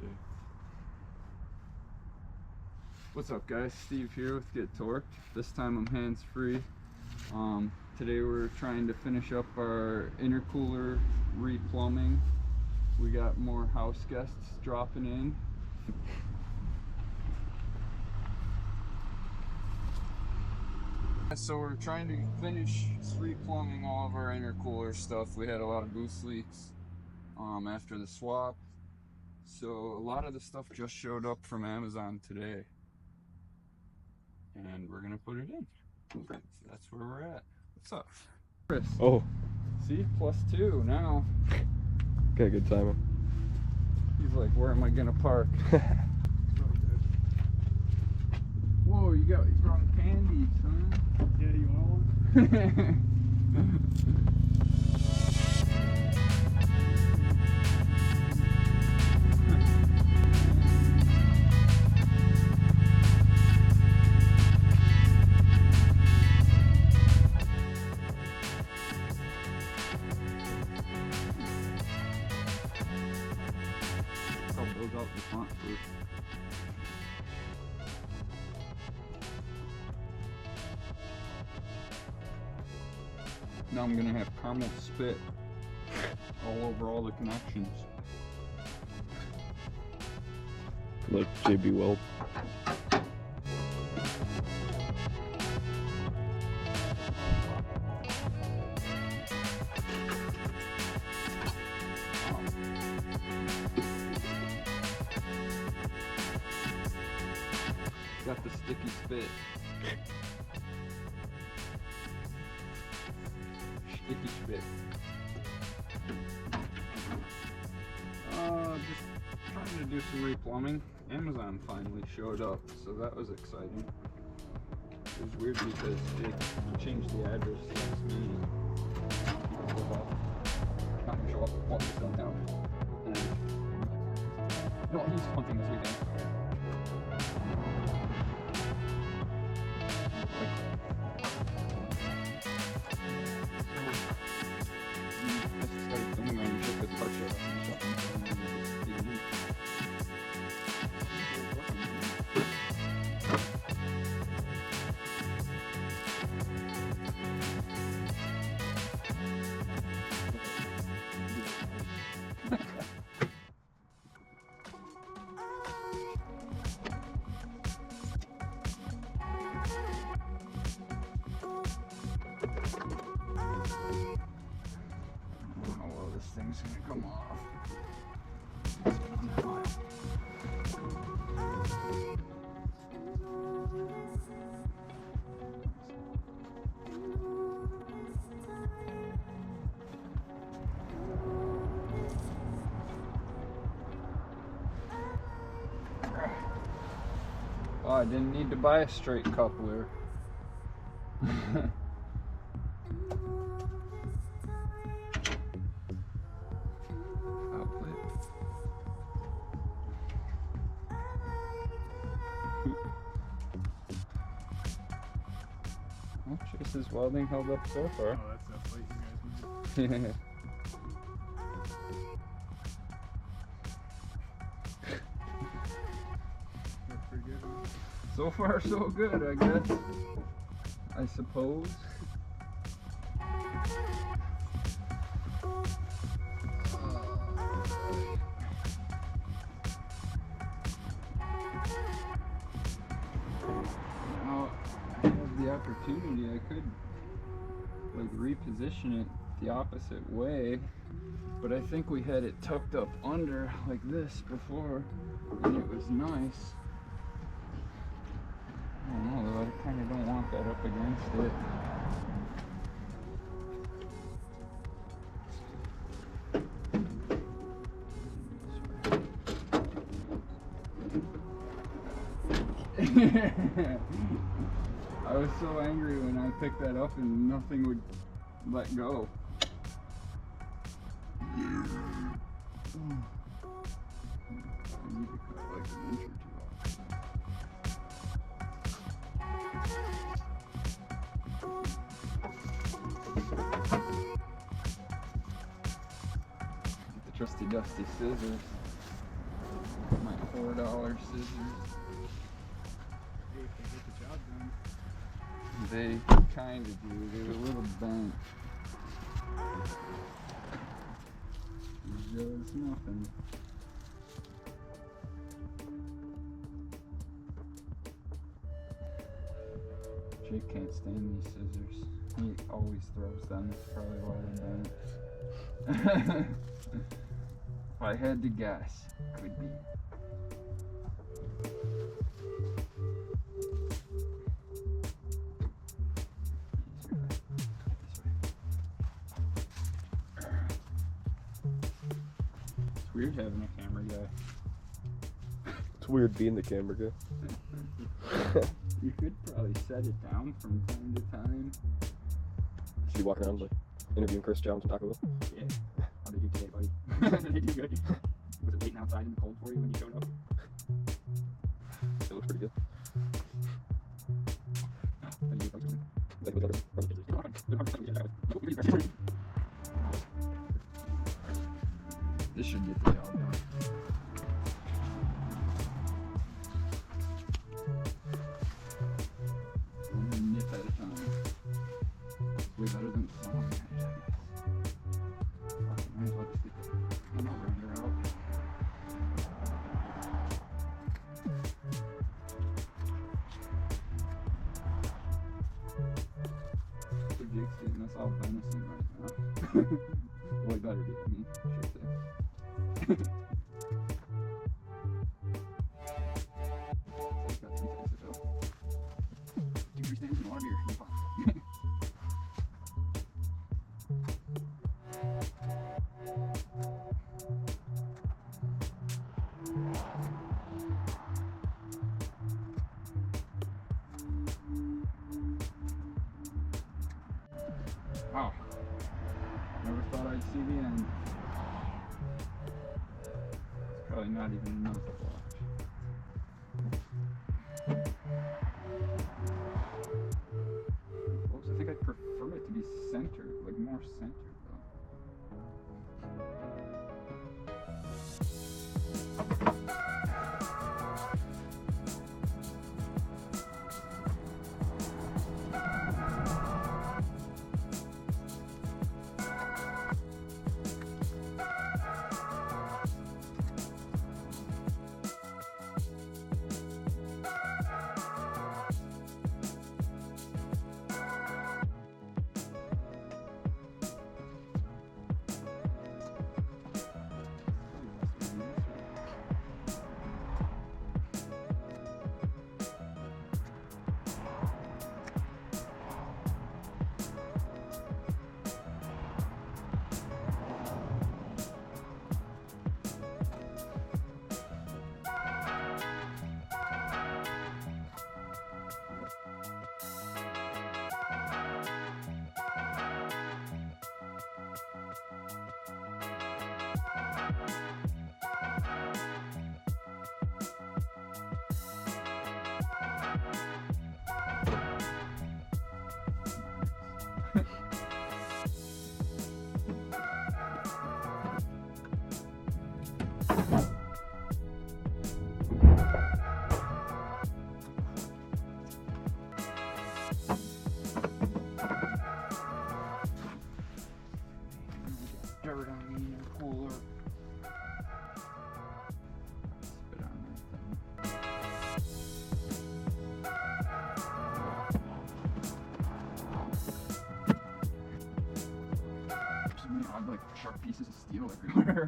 Yeah. What's up, guys? Steve here with Get Torqued. This time I'm hands-free. Today we're trying to finish up our intercooler replumbing. We got more house guests dropping in. So we're trying to finish replumbing all of our intercooler stuff. We had a lot of boost leaks after the swap. So a lot of the stuff just showed up from Amazon today. And we're gonna put it in. So that's where we're at. What's up, Chris? Oh, See, +2 now. okay, good timing. He's like, where am I gonna park? Whoa, you brought candy, son. Yeah, you want one? I'll build out the front first. Now I'm gonna have caramel spit all over all the connections. Like JB Weld. Got the sticky spit. Sticky spit. Just trying to do some replumbing. Amazon finally showed up, so that was exciting. It was weird because it changed the address last minute. Not gonna show up at what was now. No, he's hunting this weekend. Thing's gonna come off. Oh, I didn't need to buy a straight coupler. Well, Chase's welding held up so far. Oh, that's that plate you guys moved. That's pretty good. So far, so good, I guess. I suppose. Now, I have the opportunity, I could like reposition it the opposite way, but I think we had it tucked up under like this before, and it was nice. I don't know though, I kind of don't want that up against it. I was so angry when I picked that up and nothing would let go. I need to cut like an inch or two off. Get the trusty dusty scissors. $4 scissors. Hey, if they get the job done. They kind of do. They're a little bent. Just nothing. Jake can't stand these scissors. He always throws them. That's probably why they're bent. If I had to guess, could be. It's weird having a camera guy. It's weird being the camera guy. You could probably set it down from time to time. Should be walking around like interviewing Chris Jones from Taco Bell. Yeah. How'd they do today, buddy? They do good. Was it waiting outside in the cold for you when you showed up? It looks pretty good. How do you folks doing? Like with other- This should get the job done. One nip at a time. Way better than some. Might as well just get the grinder out. So Jake's getting us all venison right now. Way better than me, I should say. He's got some things to do. 2 free stands and water beer. You're fine. Wow. Never thought I'd see the end. It's probably not even enough to watch. Folks, I think I'd prefer it to be centered, like more centered though. Dirt on the intercooler. Spit on that thing. Some odd, like, sharp pieces of steel everywhere.